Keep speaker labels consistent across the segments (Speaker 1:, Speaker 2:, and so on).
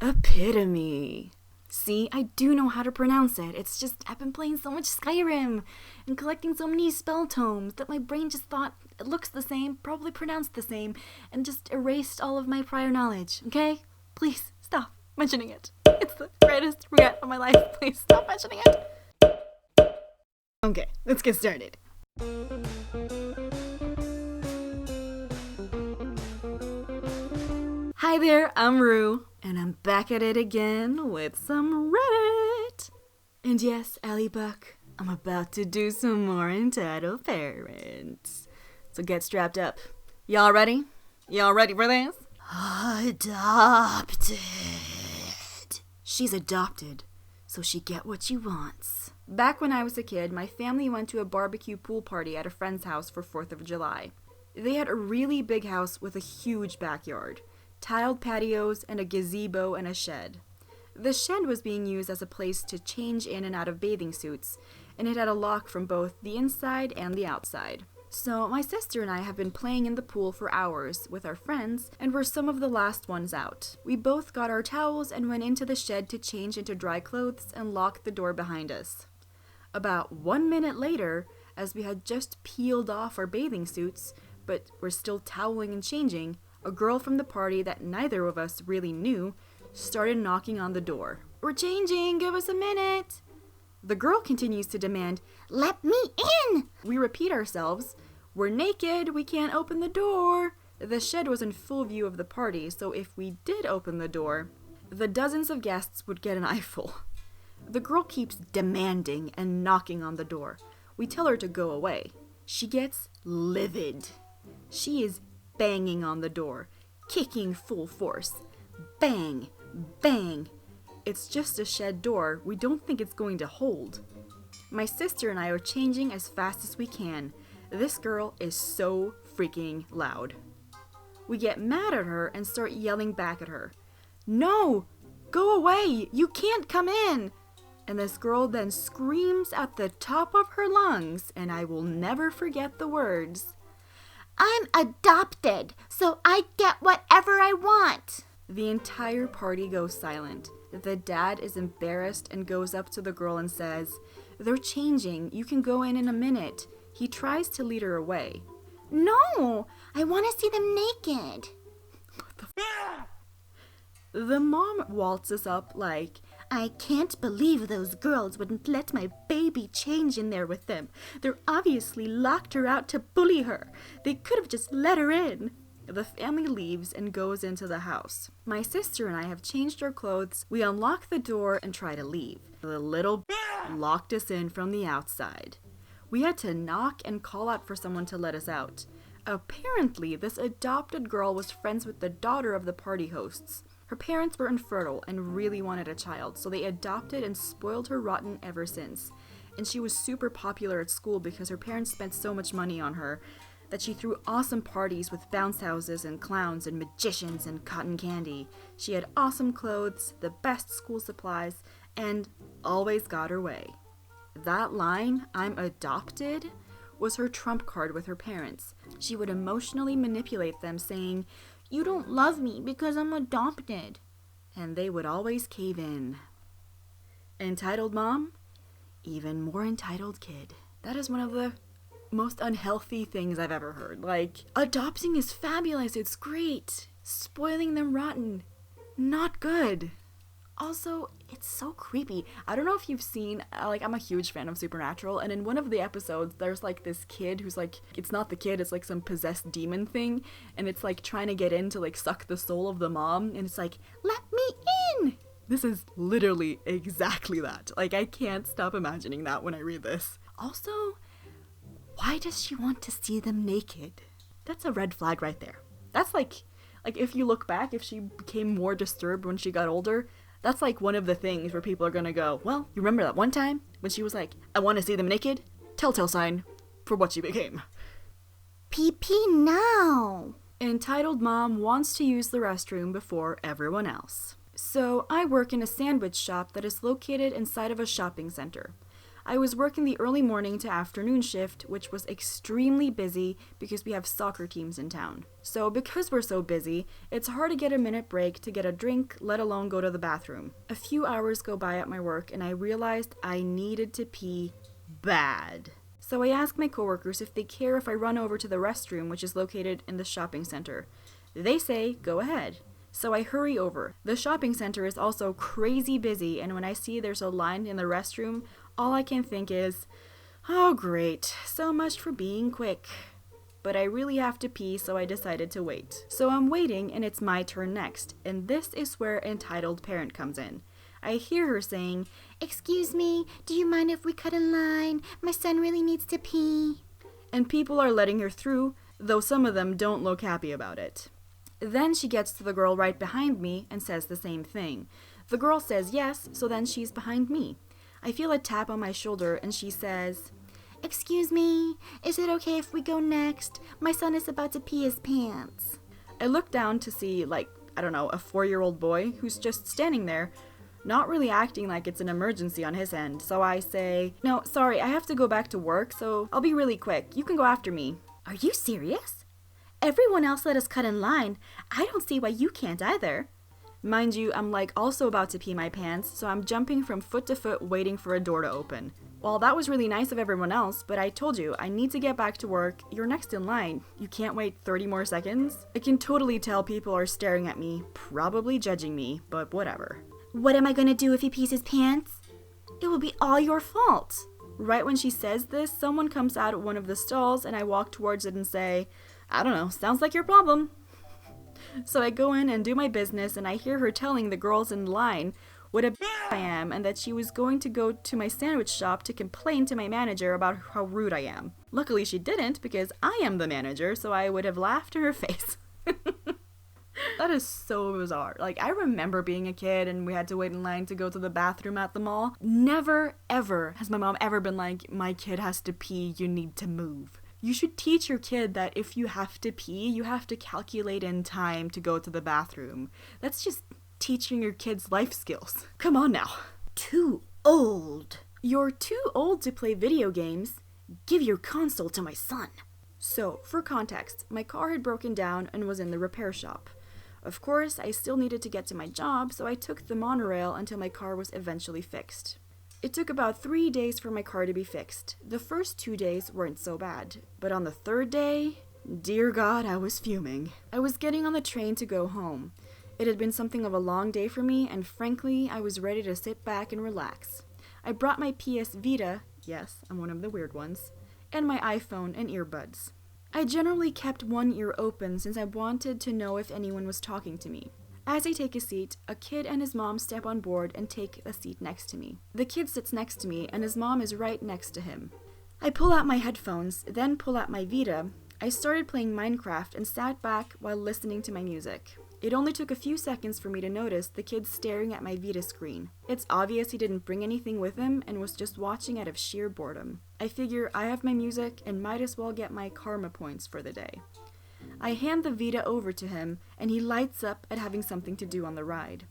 Speaker 1: Epitome. See, I do know how to pronounce it. It's just I've been playing so much Skyrim and collecting so many spell tomes that my brain just thought it looks the same, probably pronounced the same, and just erased all of my prior knowledge, okay? Please, stop mentioning it. It's the greatest regret of my life. Please stop mentioning it. Okay, let's get started. Hi there, I'm Roux, and I'm back at it again with some Reddit. And yes, Allie Buck, I'm about to do some more Entitled Parents. So get strapped up. Y'all ready? Y'all ready for this? Adopted. She's adopted, so she get what she wants. Back when I was a kid, my family went to a barbecue pool party at a friend's house for 4th of July. They had a really big house with a huge backyard, tiled patios, and a gazebo and a shed. The shed was being used as a place to change in and out of bathing suits, and it had a lock from both the inside and the outside. So my sister and I have been playing in the pool for hours with our friends, and we're some of the last ones out. We both got our towels and went into the shed to change into dry clothes and locked the door behind us. About 1 minute later, as we had just peeled off our bathing suits, but were still toweling and changing, a girl from the party that neither of us really knew started knocking on the door. "We're changing, give us a minute." The girl continues to demand, "Let me in!" We repeat ourselves, "We're naked, we can't open the door." The shed was in full view of the party, so if we did open the door, the dozens of guests would get an eyeful. The girl keeps demanding and knocking on the door. We tell her to go away. She gets livid. She is banging on the door, kicking full force. Bang, bang. It's just a shed door. We don't think it's going to hold. My sister and I are changing as fast as we can. This girl is so freaking loud. We get mad at her and start yelling back at her. "No! Go away! You can't come in!" And this girl then screams at the top of her lungs, and I will never forget the words, "I'm adopted, so I get whatever I want." The entire party goes silent. The dad is embarrassed and goes up to the girl and says, "They're changing. You can go in a minute." He tries to lead her away. "No, I want to see them naked." What the f- The mom waltzes up like, "I can't believe those girls wouldn't let my baby change in there with them. They're obviously locked her out to bully her. They could have just let her in." The family leaves and goes into the house. My sister and I have changed our clothes. We unlock the door and try to leave. The little locked us in from the outside. We had to knock and call out for someone to let us out. Apparently, this adopted girl was friends with the daughter of the party hosts. Her parents were infertile and really wanted a child, so they adopted and spoiled her rotten ever since. And she was super popular at school because her parents spent so much money on her that she threw awesome parties with bounce houses and clowns and magicians and cotton candy. She had awesome clothes, the best school supplies, and always got her way. That line, "I'm adopted," was her trump card with her parents. She would emotionally manipulate them, saying, "You don't love me because I'm adopted." And they would always cave in. Entitled mom, even more entitled kid. That is one of the most unhealthy things I've ever heard. Like, adopting is fabulous, it's great. Spoiling them rotten, not good. Also, it's so creepy. I don't know if you've seen, I'm a huge fan of Supernatural, and in one of the episodes, there's like this kid who's like, it's not the kid, it's like some possessed demon thing, and it's like trying to get in to like suck the soul of the mom, and it's like, "Let me in!" This is literally exactly that. Like, I can't stop imagining that when I read this. Also, why does she want to see them naked? That's a red flag right there. That's like if you look back, if she became more disturbed when she got older, that's like one of the things where people are gonna go, "Well, you remember that one time when she was like, I want to see them naked?" Telltale sign for what she became. PP now. Entitled mom wants to use the restroom before everyone else. So I work in a sandwich shop that is located inside of a shopping center. I was working the early morning to afternoon shift, which was extremely busy because we have soccer teams in town. So because we're so busy, it's hard to get a minute break to get a drink, let alone go to the bathroom. A few hours go by at my work and I realized I needed to pee bad. So I asked my coworkers if they care if I run over to the restroom, which is located in the shopping center. They say, go ahead. So I hurry over. The shopping center is also crazy busy, and when I see there's a line in the restroom, all I can think is, oh great, so much for being quick. But I really have to pee, so I decided to wait. So I'm waiting, and it's my turn next, and this is where entitled parent comes in. I hear her saying, "Excuse me, do you mind if we cut in line? My son really needs to pee." And people are letting her through, though some of them don't look happy about it. Then she gets to the girl right behind me and says the same thing. The girl says yes, so then she's behind me. I feel a tap on my shoulder and she says, "Excuse me, is it okay if we go next? My son is about to pee his pants." I look down to see, a 4-year-old boy who's just standing there, not really acting like it's an emergency on his end. So I say, "No, sorry, I have to go back to work, so I'll be really quick. You can go after me."
Speaker 2: "Are you serious? Everyone else let us cut in line. I don't see why you can't either."
Speaker 1: Mind you, I'm also about to pee my pants, so I'm jumping from foot to foot waiting for a door to open. Well, that was really nice of everyone else, but I told you, I need to get back to work. You're next in line. You can't wait 30 more seconds? I can totally tell people are staring at me, probably judging me, but whatever.
Speaker 2: "What am I gonna do if he pees his pants? It will be all your fault."
Speaker 1: Right when she says this, someone comes out of one of the stalls and I walk towards it and say, "I don't know, sounds like your problem." So I go in and do my business and I hear her telling the girls in line what a I am and that she was going to go to my sandwich shop to complain to my manager about how rude I am. Luckily she didn't because I am the manager, so I would have laughed in her face. That is so bizarre. I remember being a kid and we had to wait in line to go to the bathroom at the mall. Never, ever has my mom ever been like, "My kid has to pee, you need to move." You should teach your kid that if you have to pee, you have to calculate in time to go to the bathroom. That's just teaching your kids life skills. Come on now.
Speaker 2: "Too old."
Speaker 1: "You're too old to play video games. Give your console to my son." So, for context, my car had broken down and was in the repair shop. Of course, I still needed to get to my job, so I took the monorail until my car was eventually fixed. It took about 3 days for my car to be fixed. The first 2 days weren't so bad, but on the third day, dear God, I was fuming. I was getting on the train to go home. It had been something of a long day for me, and frankly, I was ready to sit back and relax. I brought my PS Vita, yes, I'm one of the weird ones, and my iPhone and earbuds. I generally kept one ear open since I wanted to know if anyone was talking to me. As I take a seat, a kid and his mom step on board and take a seat next to me. The kid sits next to me and his mom is right next to him. I pull out my headphones, then pull out my Vita. I started playing Minecraft and sat back while listening to my music. It only took a few seconds for me to notice the kid staring at my Vita screen. It's obvious he didn't bring anything with him and was just watching out of sheer boredom. I figure I have my music and might as well get my karma points for the day. I hand the Vita over to him and he lights up at having something to do on the ride.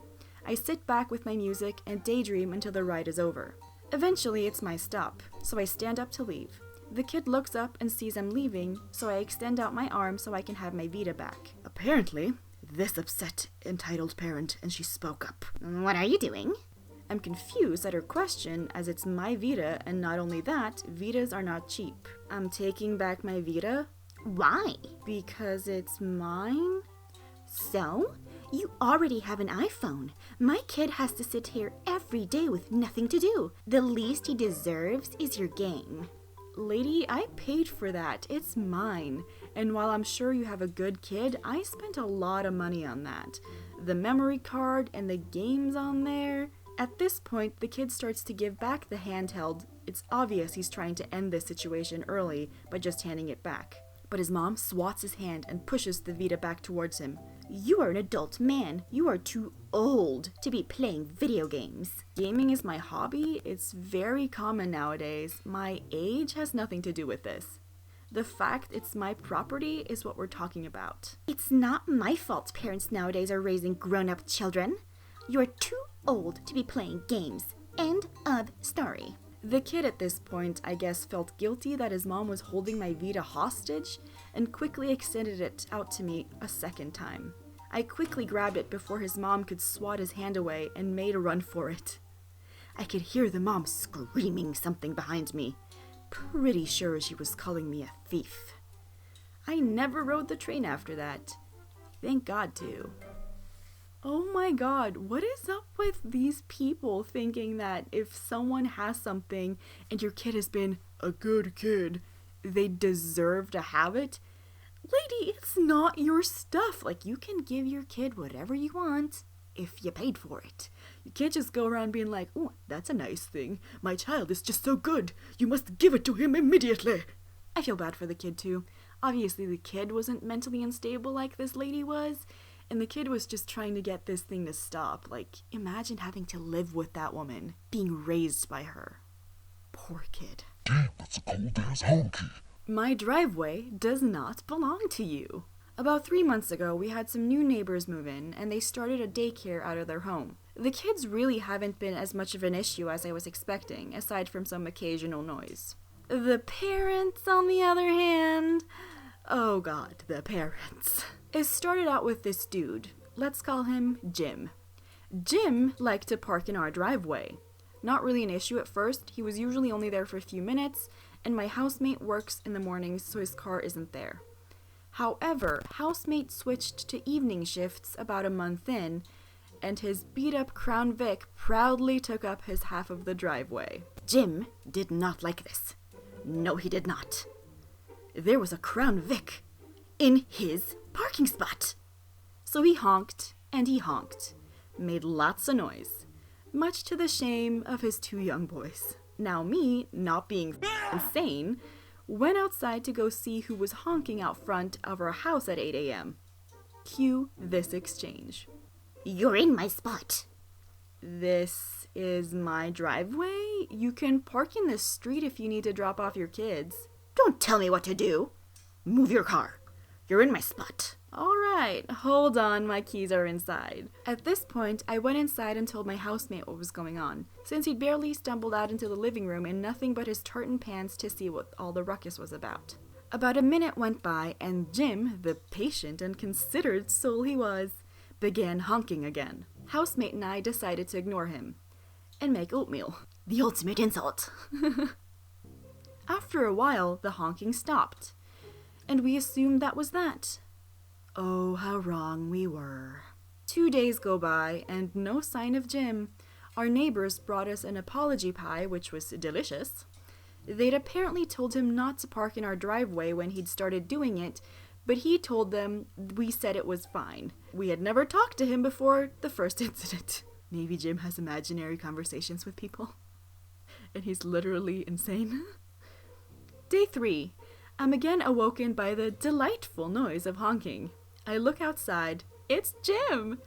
Speaker 1: I sit back with my music and daydream until the ride is over. Eventually it's my stop, so I stand up to leave. The kid looks up and sees I'm leaving, so I extend out my arm so I can have my Vita back. Apparently, this upset entitled parent and she spoke up.
Speaker 2: "What are you doing?"
Speaker 1: I'm confused at her question as it's my Vita, and not only that, Vitas are not cheap. I'm taking back my Vita.
Speaker 2: "Why?"
Speaker 1: Because it's mine?
Speaker 2: "So? You already have an iPhone. My kid has to sit here every day with nothing to do. The least he deserves is your game."
Speaker 1: Lady, I paid for that. It's mine. And while I'm sure you have a good kid, I spent a lot of money on that. The memory card and the games on there. At this point, the kid starts to give back the handheld. It's obvious he's trying to end this situation early by just handing it back. But his mom swats his hand and pushes the Vita back towards him.
Speaker 2: "You are an adult man. You are too old to be playing video games."
Speaker 1: Gaming is my hobby. It's very common nowadays. My age has nothing to do with this. The fact it's my property is what we're talking about.
Speaker 2: "It's not my fault parents nowadays are raising grown-up children. You're too old to be playing games. End of story."
Speaker 1: The kid at this point, I guess, felt guilty that his mom was holding my Vita hostage and quickly extended it out to me a second time. I quickly grabbed it before his mom could swat his hand away and made a run for it. I could hear the mom screaming something behind me. Pretty sure she was calling me a thief. I never rode the train after that. Thank God, too. Oh my God, what is up with these people thinking that if someone has something and your kid has been a good kid, they deserve to have it? Lady, it's not your stuff. Like, you can give your kid whatever you want if you paid for it. You can't just go around being like, oh, that's a nice thing. My child is just so good. You must give it to him immediately. I feel bad for the kid, too. Obviously, the kid wasn't mentally unstable like this lady was. And the kid was just trying to get this thing to stop. Like, imagine having to live with that woman, being raised by her. Poor kid.
Speaker 3: Damn, that's a cold-ass honky.
Speaker 1: My driveway does not belong to you. About 3 months ago, we had some new neighbors move in, and they started a daycare out of their home. The kids really haven't been as much of an issue as I was expecting, aside from some occasional noise. The parents, on the other hand... Oh God, the parents. It started out with this dude. Let's call him Jim. Jim liked to park in our driveway. Not really an issue at first. He was usually only there for a few minutes, and my housemate works in the mornings, so his car isn't there. However, housemate switched to evening shifts about a month in, and his beat-up Crown Vic proudly took up his half of the driveway. Jim did not like this. No, he did not. There was a Crown Vic in his parking spot. So he honked, and he honked. Made lots of noise, much to the shame of his 2 young boys. Now me, not being insane, went outside to go see who was honking out front of our house at 8 a.m. Cue this exchange.
Speaker 2: You're in my spot.
Speaker 1: This is my driveway? You can park in this street if you need to drop off your kids.
Speaker 2: Don't tell me what to do. Move your car. You're in my spot.
Speaker 1: Alright, hold on, my keys are inside. At this point, I went inside and told my housemate what was going on, since he'd barely stumbled out into the living room in nothing but his tartan pants to see what all the ruckus was about. About a minute went by, and Jim, the patient and considered soul he was, began honking again. Housemate and I decided to ignore him and make oatmeal.
Speaker 2: The ultimate insult.
Speaker 1: After a while, the honking stopped, and we assumed that was that. Oh, how wrong we were. 2 days go by, and no sign of Jim. Our neighbors brought us an apology pie, which was delicious. They'd apparently told him not to park in our driveway when he'd started doing it, but he told them we said it was fine. We had never talked to him before the first incident. Maybe Jim has imaginary conversations with people, and he's literally insane. Day 3. I'm again awoken by the delightful noise of honking. I look outside. It's Jim!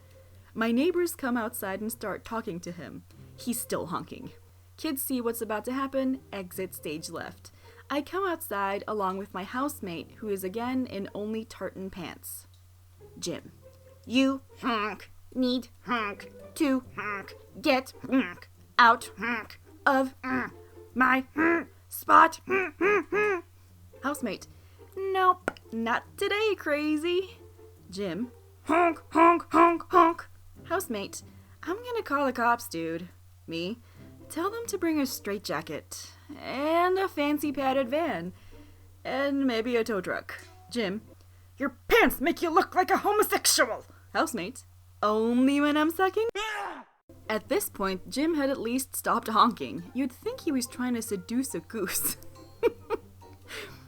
Speaker 1: My neighbors come outside and start talking to him. He's still honking. Kids see what's about to happen, exit stage left. I come outside along with my housemate, who is again in only tartan pants. Jim.
Speaker 2: You honk. Need honk. To honk. Get honk. Out honk. Of my spot.
Speaker 1: Housemate. Nope, not today, crazy. Jim.
Speaker 2: Honk, honk, honk, honk.
Speaker 1: Housemate. I'm gonna call the cops, dude. Me. Tell them to bring a straitjacket and a fancy padded van and maybe a tow truck. Jim.
Speaker 2: Your pants make you look like a homosexual.
Speaker 1: Housemate. Only when I'm sucking? At this point, Jim had at least stopped honking. You'd think he was trying to seduce a goose.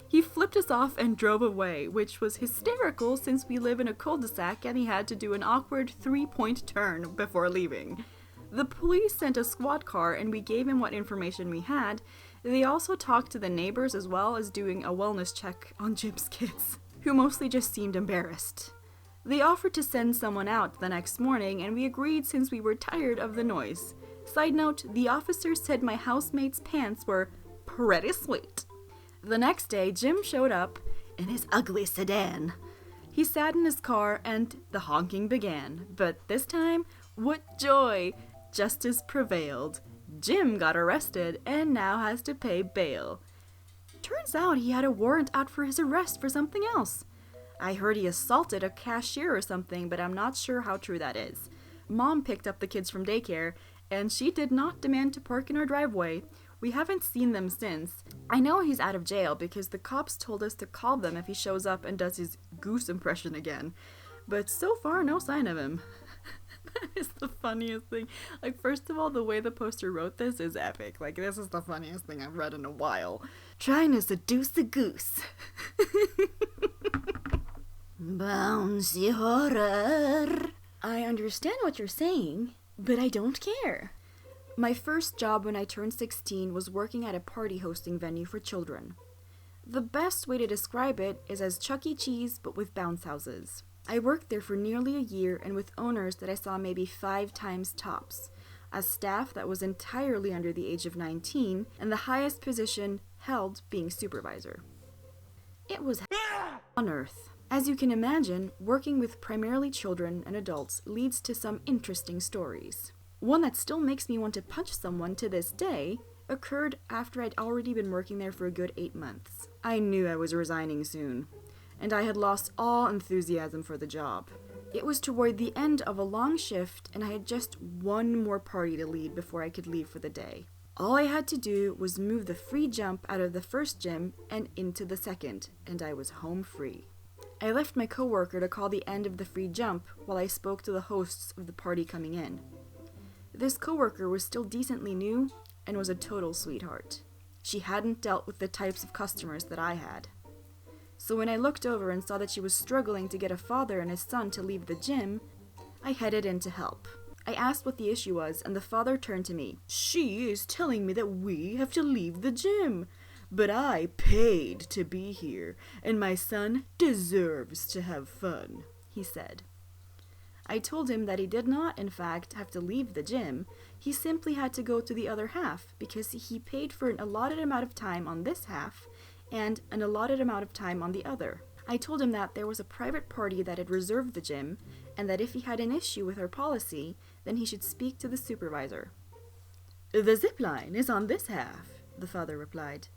Speaker 1: He flipped us off and drove away, which was hysterical since we live in a cul-de-sac and he had to do an awkward 3-point turn before leaving. The police sent a squad car and we gave him what information we had. They also talked to the neighbors as well as doing a wellness check on Jim's kids, who mostly just seemed embarrassed. They offered to send someone out the next morning and we agreed since we were tired of the noise. Side note, the officer said my housemate's pants were pretty sweet. The next day, Jim showed up in his ugly sedan. He sat in his car and the honking began, but this time, what joy! Justice prevailed. Jim got arrested and now has to pay bail. Turns out he had a warrant out for his arrest for something else. I heard he assaulted a cashier or something, but I'm not sure how true that is. Mom picked up the kids from daycare, and she did not demand to park in our driveway. We haven't seen them since. I know he's out of jail because the cops told us to call them if he shows up and does his goose impression again. But so far, no sign of him. That is the funniest thing. Like, first of all, the way the poster wrote this is epic. Like, this is the funniest thing I've read in a while. Trying to seduce a goose.
Speaker 2: Bouncy horror. I understand what you're saying, but I don't care.
Speaker 1: My first job when I turned 16 was working at a party hosting venue for children. The best way to describe it is as Chuck E. Cheese, but with bounce houses. I worked there for nearly a year and with owners that I saw maybe 5 times tops, as staff that was entirely under the age of 19, and the highest position held being supervisor. It was on earth. As you can imagine, working with primarily children and adults leads to some interesting stories. One that still makes me want to punch someone to this day occurred after I'd already been working there for a good 8 months. I knew I was resigning soon, and I had lost all enthusiasm for the job. It was toward the end of a long shift, and I had just one more party to lead before I could leave for the day. All I had to do was move the free jump out of the first gym and into the second, and I was home free. I left my coworker to call the end of the free jump while I spoke to the hosts of the party coming in. This coworker was still decently new and was a total sweetheart. She hadn't dealt with the types of customers that I had. So when I looked over and saw that she was struggling to get a father and his son to leave the gym, I headed in to help. I asked what the issue was, and the father turned to me. "She is telling me that we have to leave the gym. But I paid to be here, and my son deserves to have fun," he said. I told him that he did not, in fact, have to leave the gym. He simply had to go to the other half, because he paid for an allotted amount of time on this half, and an allotted amount of time on the other. I told him that there was a private party that had reserved the gym, and that if he had an issue with our policy, then he should speak to the supervisor. "The zip line is on this half," the father replied.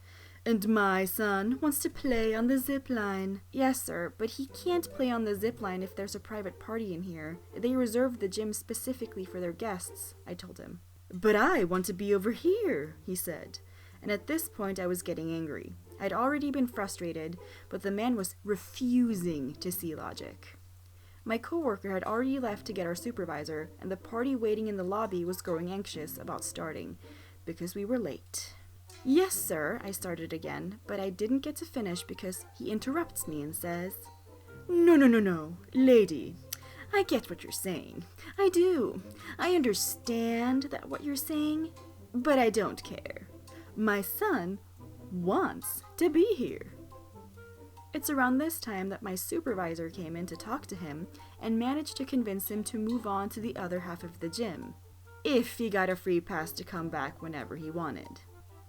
Speaker 1: "And my son wants to play on the zip line." "Yes, sir, but he can't play on the zip line if there's a private party in here. They reserved the gym specifically for their guests," I told him. "But I want to be over here," he said. And at this point I was getting angry. I'd already been frustrated, but the man was refusing to see logic. My coworker had already left to get our supervisor, and the party waiting in the lobby was growing anxious about starting, because we were late. "Yes, sir," I started again, but I didn't get to finish because he interrupts me and says, No, lady. I get what you're saying. I do. I understand that what you're saying, but I don't care. My son wants to be here." It's around this time that my supervisor came in to talk to him and managed to convince him to move on to the other half of the gym, if he got a free pass to come back whenever he wanted.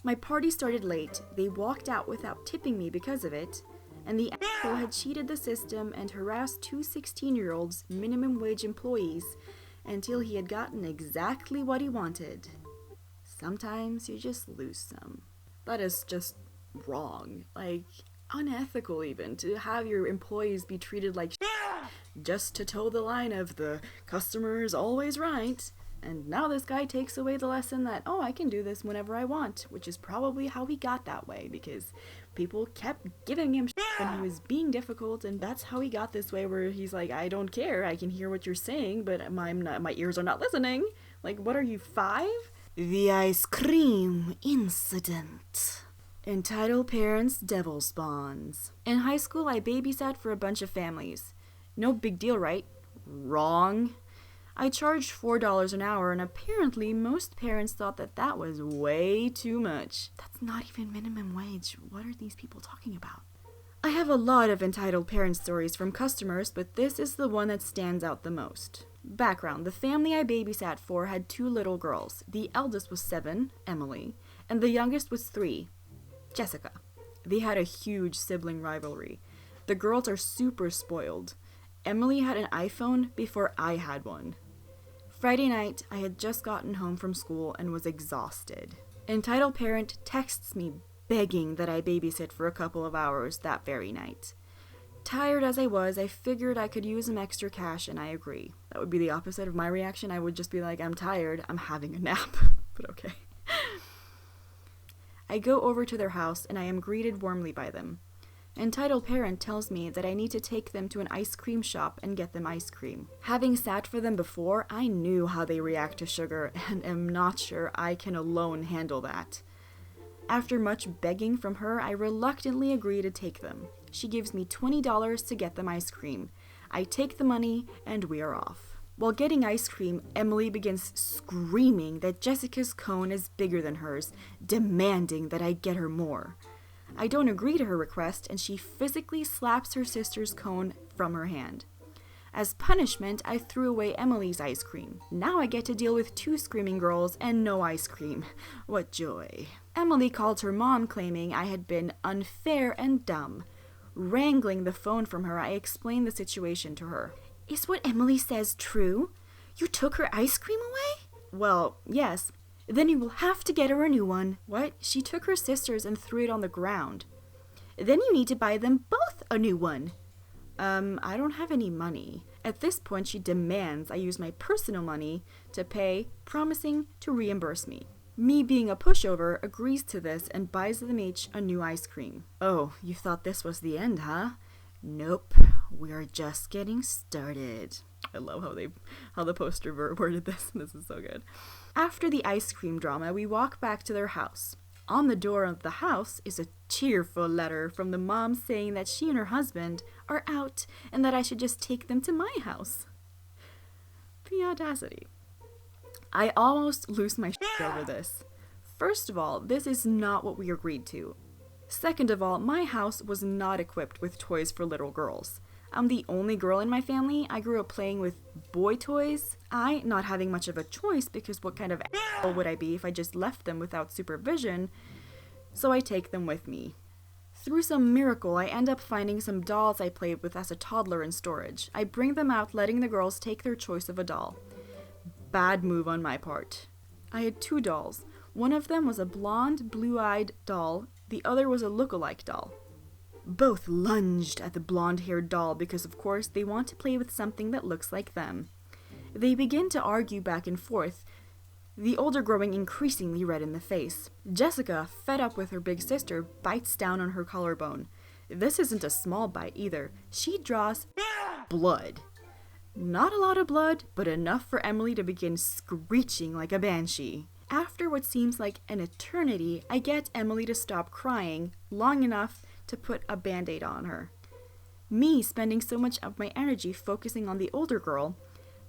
Speaker 1: My party started late, they walked out without tipping me because of it, and the asshole had cheated the system and harassed 2 16-year-olds minimum wage employees until he had gotten exactly what he wanted. Sometimes you just lose some. That is just wrong. Like, unethical even, to have your employees be treated like just to toe the line of the customer is always right. And now this guy takes away the lesson that, oh, I can do this whenever I want, which is probably how he got that way, because people kept giving him when he was being difficult, and that's how he got this way, where he's like, I don't care, I can hear what you're saying, but my ears are not listening. Like, what are you, 5?
Speaker 2: The ice cream incident.
Speaker 1: Entitled Parents Devil Spawns. In high school, I babysat for a bunch of families. No big deal, right? Wrong. I charged $4 an hour, and apparently most parents thought that that was way too much. That's not even minimum wage. What are these people talking about? I have a lot of entitled parent stories from customers, but this is the one that stands out the most. Background: the family I babysat for had 2 little girls. The eldest was 7, Emily, and the youngest was 3, Jessica. They had a huge sibling rivalry. The girls are super spoiled. Emily had an iPhone before I had one. Friday night, I had just gotten home from school and was exhausted. Entitled Parent texts me begging that I babysit for a couple of hours that very night. Tired as I was, I figured I could use some extra cash, and I agree. That would be the opposite of my reaction. I would just be like, I'm tired, I'm having a nap. But okay. I go over to their house, and I am greeted warmly by them. Entitled Parent tells me that I need to take them to an ice cream shop and get them ice cream. Having sat for them before, I knew how they react to sugar, and am not sure I can alone handle that. After much begging from her, I reluctantly agree to take them. She gives me $20 to get them ice cream. I take the money, and we are off. While getting ice cream, Emily begins screaming that Jessica's cone is bigger than hers, demanding that I get her more. I don't agree to her request, and she physically slaps her sister's cone from her hand. As punishment, I threw away Emily's ice cream. Now I get to deal with 2 screaming girls and no ice cream. What joy. Emily called her mom, claiming I had been unfair and dumb. Wrangling the phone from her, I explained the situation to her.
Speaker 2: Is what Emily says true? You took her ice cream away?
Speaker 1: Well, yes.
Speaker 2: Then you will have to get her a new one.
Speaker 1: What? She took her sister's and threw it on the ground.
Speaker 2: Then you need to buy them both a new one.
Speaker 1: I don't have any money. At this point, she demands I use my personal money to pay, promising to reimburse me. Me, being a pushover, agrees to this and buys them each a new ice cream. Oh, you thought this was the end, huh? Nope, we're just getting started. I love how the poster worded this. This is so good. After the ice cream drama, we walk back to their house. On the door of the house is a tearful letter from the mom saying that she and her husband are out and that I should just take them to my house. The audacity. I almost lose my shit over this. First of all, this is not what we agreed to. Second of all, my house was not equipped with toys for little girls. I'm the only girl in my family. I grew up playing with boy toys. I, not having much of a choice because what kind of asshole would I be if I just left them without supervision, so I take them with me. Through some miracle, I end up finding some dolls I played with as a toddler in storage. I bring them out, letting the girls take their choice of a doll. Bad move on my part. I had 2 dolls. One of them was a blonde, blue-eyed doll. The other was a look-alike doll. Both lunged at the blonde-haired doll because, of course, they want to play with something that looks like them. They begin to argue back and forth, the older growing increasingly red in the face. Jessica, fed up with her big sister, bites down on her collarbone. This isn't a small bite either. She draws blood. Not a lot of blood, but enough for Emily to begin screeching like a banshee. After what seems like an eternity, I get Emily to stop crying long enough to put a band-aid on her. Me, spending so much of my energy focusing on the older girl,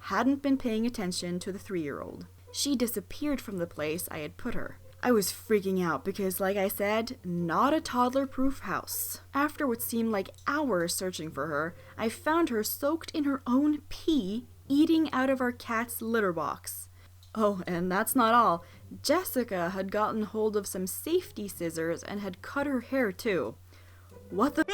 Speaker 1: hadn't been paying attention to the 3-year-old. She disappeared from the place I had put her. I was freaking out because, like I said, not a toddler-proof house. After what seemed like hours searching for her, I found her soaked in her own pee, eating out of our cat's litter box. Oh, and that's not all. Jessica had gotten hold of some safety scissors and had cut her hair too. What the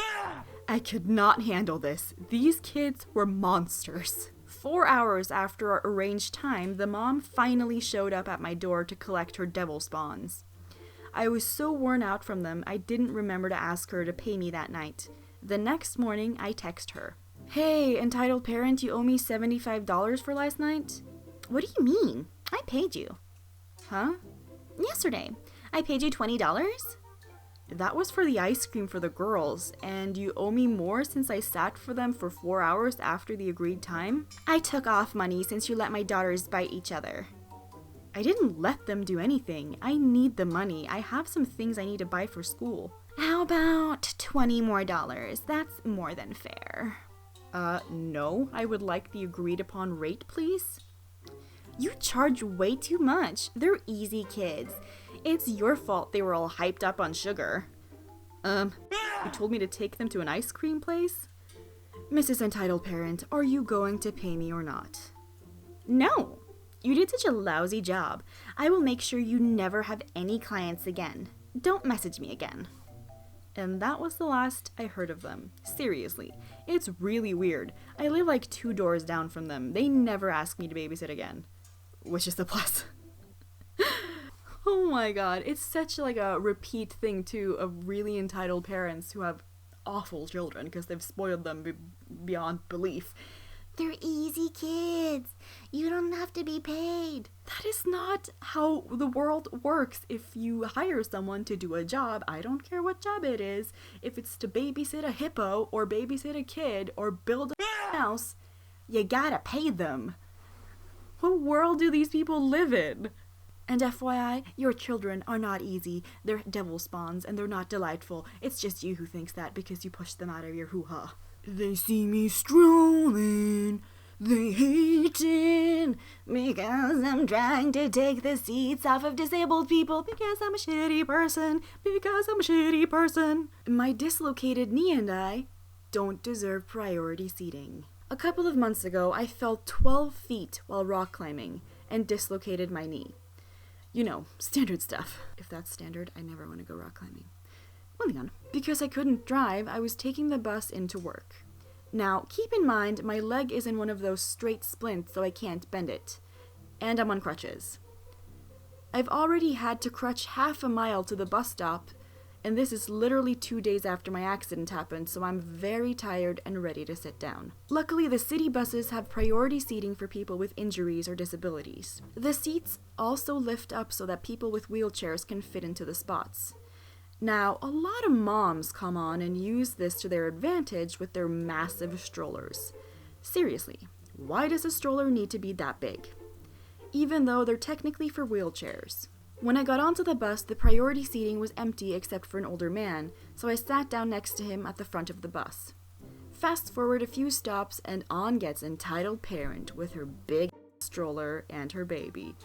Speaker 1: I could not handle this. These kids were monsters. 4 hours after our arranged time, the mom finally showed up at my door to collect her devil spawns. I was so worn out from them, I didn't remember to ask her to pay me that night. The next morning, I text her. Hey, entitled parent, you owe me $75 for last night?
Speaker 2: What do you mean? I paid you.
Speaker 1: Huh?
Speaker 2: Yesterday. I paid you $20.
Speaker 1: That was for the ice cream for the girls, and you owe me more since I sat for them for 4 hours after the agreed time?
Speaker 2: I took off money since you let my daughters bite each other.
Speaker 1: I didn't let them do anything. I need the money. I have some things I need to buy for school.
Speaker 2: How about $20 more? That's more than fair.
Speaker 1: No. I would like the agreed upon rate, please.
Speaker 2: You charge way too much. They're easy kids. It's your fault they were all hyped up on sugar.
Speaker 1: You told me to take them to an ice cream place? Mrs. Entitled Parent, are you going to pay me or not?
Speaker 2: No. You did such a lousy job. I will make sure you never have any clients again. Don't message me again.
Speaker 1: And that was the last I heard of them. Seriously, it's really weird. I live like 2 doors down from them. They never ask me to babysit again. which is the plus. Oh my god, it's such like a repeat thing too of really entitled parents who have awful children because they've spoiled them beyond belief.
Speaker 2: They're easy kids. You don't have to be paid.
Speaker 1: That is not how the world works. If you hire someone to do a job, I don't care what job it is, if it's to babysit a hippo or babysit a kid or build a house, you gotta pay them. What world do these people live in? And FYI, your children are not easy. They're devil spawns and they're not delightful. It's just you who thinks that because you pushed them out of your hoo-ha. They see me strolling, they hating,
Speaker 2: because I'm trying to take the seats off of disabled people,
Speaker 1: because I'm a shitty person, My dislocated knee and I don't deserve priority seating. A couple of months ago, I fell 12 feet while rock climbing and dislocated my knee. You know, standard stuff. If that's standard, I never want to go rock climbing. Moving on. Because I couldn't drive, I was taking the bus into work. Now, keep in mind, my leg is in one of those straight splints, so I can't bend it. And I'm on crutches. I've already had to crutch half a mile to the bus stop, and this is literally 2 days after my accident happened, so I'm very tired and ready to sit down. Luckily, the city buses have priority seating for people with injuries or disabilities. The seats also lift up so that people with wheelchairs can fit into the spots. Now, a lot of moms come on and use this to their advantage with their massive strollers. Seriously, why does a stroller need to be that big? Even though they're technically for wheelchairs. When I got onto the bus, the priority seating was empty except for an older man, so I sat down next to him at the front of the bus. Fast forward a few stops and on gets entitled parent with her big stroller and her baby.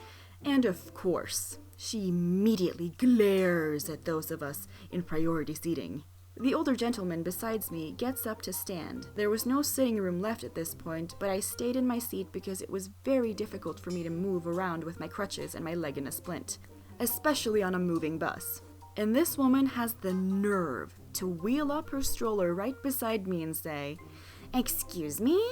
Speaker 1: And of course, she immediately glares at those of us in priority seating. The older gentleman besides me gets up to stand. There was no sitting room left at this point, but I stayed in my seat because it was very difficult for me to move around with my crutches and my leg in a splint, especially on a moving bus. And this woman has the nerve to wheel up her stroller right beside me and say,
Speaker 2: "Excuse me?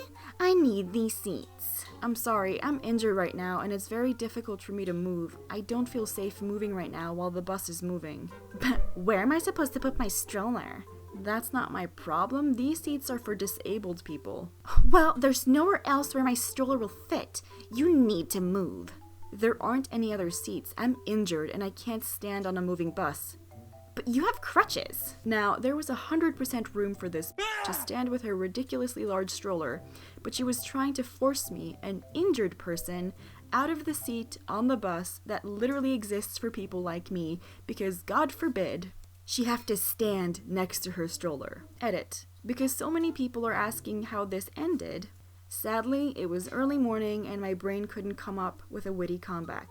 Speaker 2: I need these seats."
Speaker 1: I'm sorry, I'm injured right now and it's very difficult for me to move. I don't feel safe moving right now while the bus is moving.
Speaker 2: But where am I supposed to put my stroller?
Speaker 1: That's not my problem. These seats are for disabled people.
Speaker 2: Well, there's nowhere else where my stroller will fit. You need to move.
Speaker 1: There aren't any other seats. I'm injured and I can't stand on a moving bus.
Speaker 2: But you have crutches.
Speaker 1: Now, there was 100% room for this to stand with her ridiculously large stroller, but she was trying to force me, an injured person, out of the seat on the bus that literally exists for people like me, because God forbid she have to stand next to her stroller. Edit. Because so many people are asking how this ended, sadly, it was early morning and my brain couldn't come up with a witty comeback.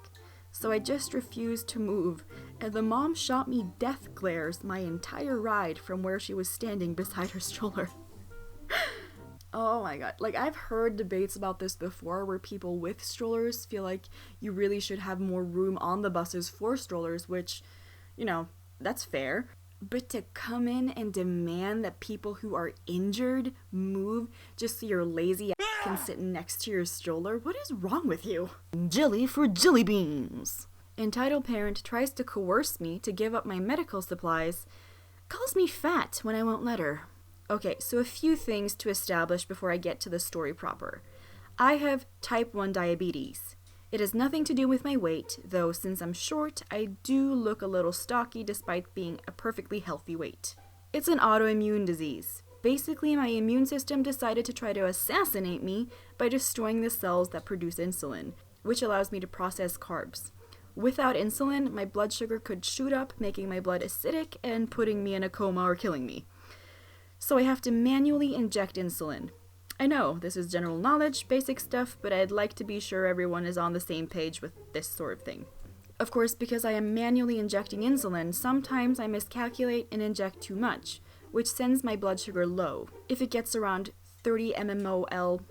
Speaker 1: So I just refused to move, and the mom shot me death glares my entire ride from where she was standing beside her stroller. Oh my god, like I've heard debates about this before where people with strollers feel like you really should have more room on the buses for strollers, which, you know, that's fair. But to come in and demand that people who are injured move just so your lazy ass can sit next to your stroller, what is wrong with you? Jelly for jelly beans. Entitled parent tries to coerce me to give up my medical supplies, calls me fat when I won't let her. Okay, so a few things to establish before I get to the story proper. I have type 1 diabetes. It has nothing to do with my weight, though since I'm short, I do look a little stocky despite being a perfectly healthy weight. It's an autoimmune disease. Basically, my immune system decided to try to assassinate me by destroying the cells that produce insulin, which allows me to process carbs. Without insulin, my blood sugar could shoot up, making my blood acidic and putting me in a coma or killing me. So I have to manually inject insulin. I know, this is general knowledge, basic stuff, but I'd like to be sure everyone is on the same page with this sort of thing. Of course, because I am manually injecting insulin, sometimes I miscalculate and inject too much, which sends my blood sugar low. If it gets around 30 mmol/L,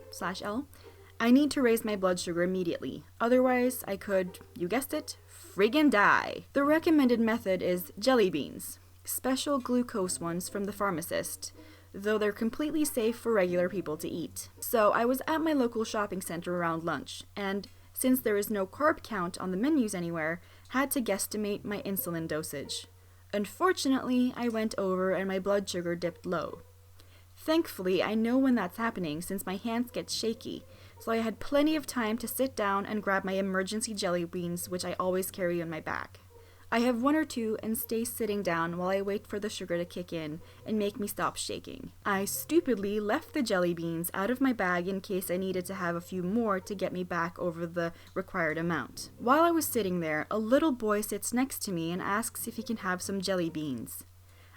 Speaker 1: I need to raise my blood sugar immediately. Otherwise, I could, you guessed it, friggin' die. The recommended method is jelly beans, special glucose ones from the pharmacist, though they're completely safe for regular people to eat. So I was at my local shopping center around lunch, and since there is no carb count on the menus anywhere, had to guesstimate my insulin dosage. Unfortunately, I went over and my blood sugar dipped low. Thankfully, I know when that's happening since my hands get shaky, so I had plenty of time to sit down and grab my emergency jelly beans, which I always carry on my back. I have one or two and stay sitting down while I wait for the sugar to kick in and make me stop shaking. I stupidly left the jelly beans out of my bag in case I needed to have a few more to get me back over the required amount. While I was sitting there, a little boy sits next to me and asks if he can have some jelly beans.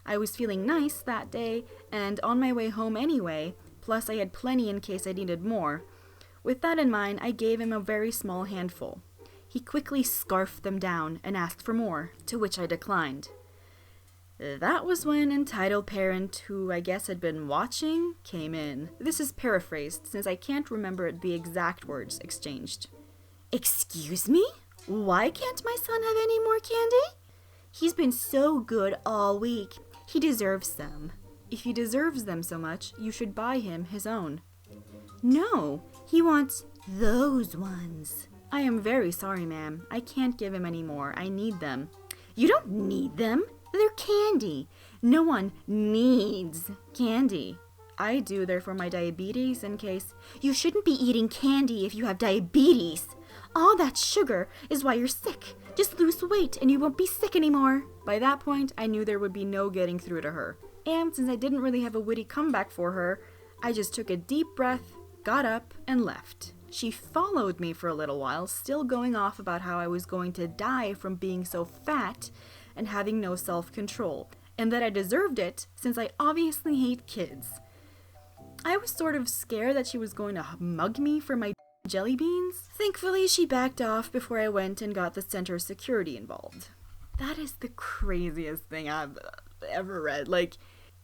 Speaker 1: I was feeling nice that day and on my way home anyway, plus I had plenty in case I needed more. With that in mind, I gave him a very small handful. He quickly scarfed them down and asked for more, to which I declined. That was when Entitled Parent, who I guess had been watching, came in. This is paraphrased, since I can't remember the exact words exchanged.
Speaker 2: Excuse me? Why can't my son have any more candy? He's been so good all week. He deserves some.
Speaker 1: If he deserves them so much, you should buy him his own.
Speaker 2: No, he wants those ones.
Speaker 1: I am very sorry, ma'am. I can't give him any more. I need them.
Speaker 2: You don't need them. They're candy. No one needs candy.
Speaker 1: I do. They're for my diabetes in case...
Speaker 2: You shouldn't be eating candy if you have diabetes. All that sugar is why you're sick. Just lose weight and you won't be sick anymore.
Speaker 1: By that point, I knew there would be no getting through to her. And since I didn't really have a witty comeback for her, I just took a deep breath, got up, and left. She followed me for a little while, still going off about how I was going to die from being so fat and having no self-control, and that I deserved it since I obviously hate kids. I was sort of scared that she was going to mug me for my jelly beans. Thankfully, she backed off before I went and got the center security involved. That is the craziest thing I've ever read. Like,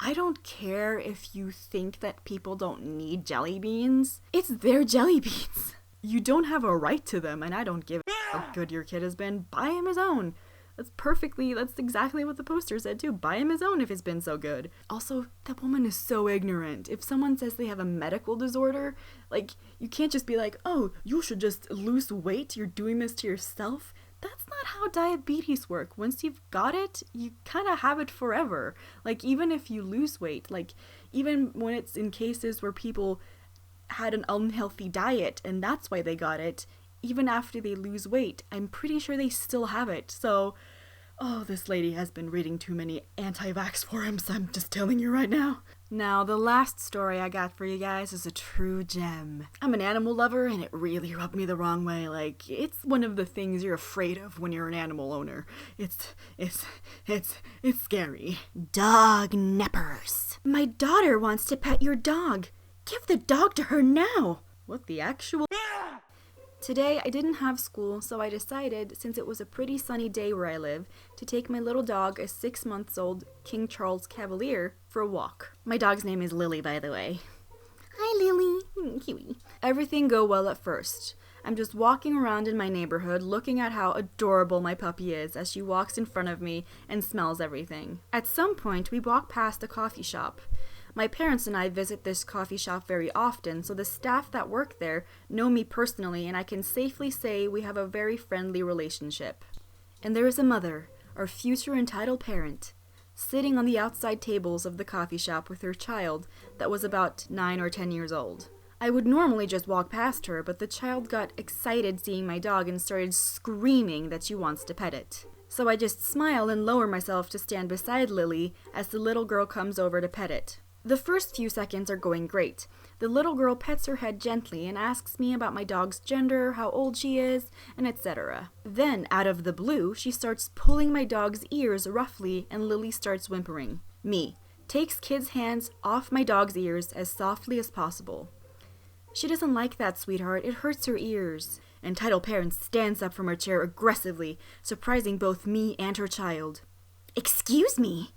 Speaker 1: I don't care if you think that people don't need jelly beans. It's their jelly beans. You don't have a right to them, and I don't give a how good your kid has been. Buy him his own. That's exactly what the poster said too. Buy him his own if it's been so good. Also, that woman is so ignorant. If someone says they have a medical disorder, like, you can't just be like, oh, you should just lose weight. You're doing this to yourself. That's not how diabetes work. Once you've got it, you kind of have it forever. Like, even if you lose weight, like, even when it's in cases where people had an unhealthy diet and that's why they got it, even after they lose weight, I'm pretty sure they still have it. So, oh, this lady has been reading too many anti-vax forums, I'm just telling you right now. Now, the last story I got for you guys is a true gem. I'm an animal lover, and it really rubbed me the wrong way. Like, it's one of the things you're afraid of when you're an animal owner. It's scary.
Speaker 2: Dog neppers. My daughter wants to pet your dog. Give the dog to her now.
Speaker 1: What the actual... Today, I didn't have school, so I decided, since it was a pretty sunny day where I live, to take my little dog, a 6-month-old King Charles Cavalier, for a walk. My dog's name is Lily, by the way.
Speaker 2: Hi, Lily. Cutie.
Speaker 1: Everything go well at first. I'm just walking around in my neighborhood, looking at how adorable my puppy is as she walks in front of me and smells everything. At some point, we walk past a coffee shop. My parents and I visit this coffee shop very often, so the staff that work there know me personally, and I can safely say we have a very friendly relationship. And there is a mother, our future entitled parent, sitting on the outside tables of the coffee shop with her child that was about 9 or 10 years old. I would normally just walk past her, but the child got excited seeing my dog and started screaming that she wants to pet it. So I just smile and lower myself to stand beside Lily as the little girl comes over to pet it. The first few seconds are going great. The little girl pets her head gently and asks me about my dog's gender, how old she is, and etc. Then, out of the blue, she starts pulling my dog's ears roughly and Lily starts whimpering. Me takes kid's hands off my dog's ears as softly as possible. She doesn't like that, sweetheart. It hurts her ears. Entitled Parent stands up from her chair aggressively, surprising both me and her child.
Speaker 2: Excuse me?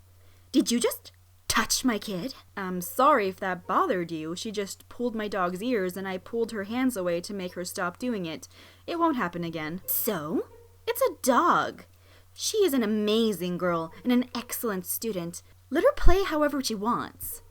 Speaker 2: Did you just touch my kid?
Speaker 1: I'm sorry if that bothered you. She just pulled my dog's ears and I pulled her hands away to make her stop doing it. It won't happen again.
Speaker 2: So? It's a dog. She is an amazing girl and an excellent student. Let her play however she wants.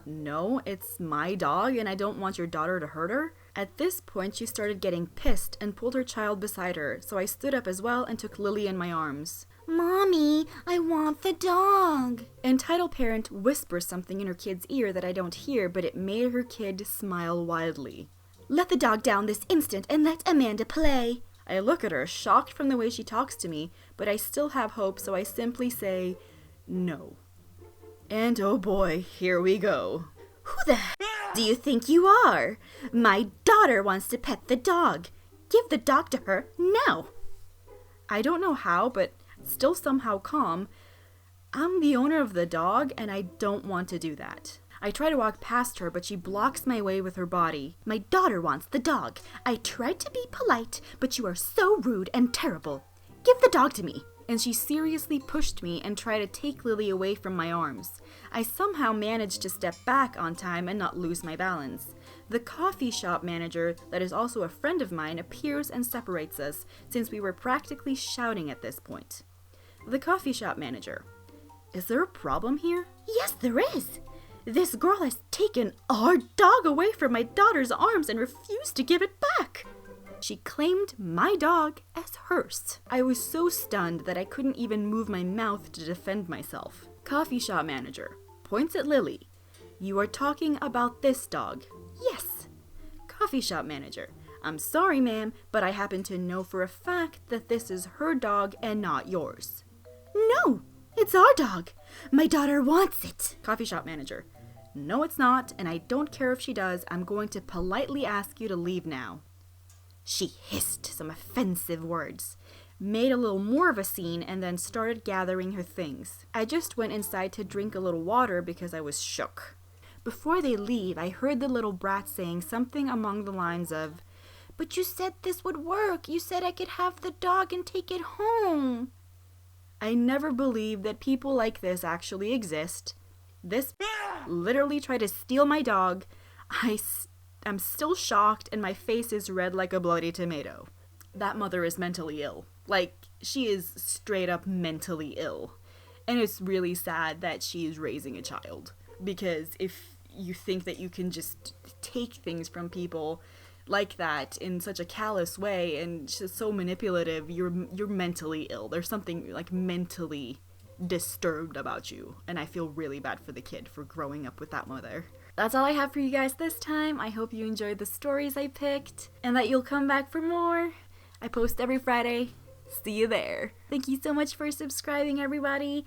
Speaker 1: No, it's my dog and I don't want your daughter to hurt her. At this point, she started getting pissed and pulled her child beside her, so I stood up as well and took Lily in my arms.
Speaker 2: Mommy, I want the dog.
Speaker 1: Entitled parent whispers something in her kid's ear that I don't hear, but it made her kid smile wildly.
Speaker 2: Let the dog down this instant and let Amanda play.
Speaker 1: I look at her, shocked from the way she talks to me, but I still have hope, so I simply say, no. And oh boy, here we go.
Speaker 2: Who the do you think you are? My daughter wants to pet the dog. Give the dog to her now.
Speaker 1: I don't know how, but still somehow calm. I'm the owner of the dog, and I don't want to do that. I try to walk past her, but she blocks my way with her body.
Speaker 2: My daughter wants the dog. I tried to be polite, but you are so rude and terrible. Give the dog to me.
Speaker 1: And she seriously pushed me and tried to take Lily away from my arms. I somehow managed to step back on time and not lose my balance. The coffee shop manager, that is also a friend of mine, appears and separates us, since we were practically shouting at this point. The coffee shop manager. Is there a problem here?
Speaker 2: Yes, there is. This girl has taken our dog away from my daughter's arms and refused to give it back.
Speaker 1: She claimed my dog as hers. I was so stunned that I couldn't even move my mouth to defend myself. Coffee shop manager points at Lily. You are talking about this dog.
Speaker 2: Yes.
Speaker 1: Coffee shop manager. I'm sorry, ma'am, but I happen to know for a fact that this is her dog and not yours.
Speaker 2: No, it's our dog. My daughter wants it.
Speaker 1: Coffee shop manager. No, it's not, and I don't care if she does. I'm going to politely ask you to leave now. She hissed some offensive words, made a little more of a scene, and then started gathering her things. I just went inside to drink a little water because I was shook. Before they leave, I heard the little brat saying something along the lines of,
Speaker 2: "But you said this would work. You said I could have the dog and take it home."
Speaker 1: I never believed that people like this actually exist. This literally tried to steal my dog. I'm still shocked, and my face is red like a bloody tomato. That mother is mentally ill. Like, she is straight up mentally ill. And it's really sad that she is raising a child. Because if you think that you can just take things from people like that in such a callous way and just so manipulative, you're mentally ill. There's something like mentally disturbed about you. And I feel really bad for the kid for growing up with that mother. That's all I have for you guys this time. I hope you enjoyed the stories I picked and that you'll come back for more. I post every Friday. See you there. Thank you so much for subscribing, everybody.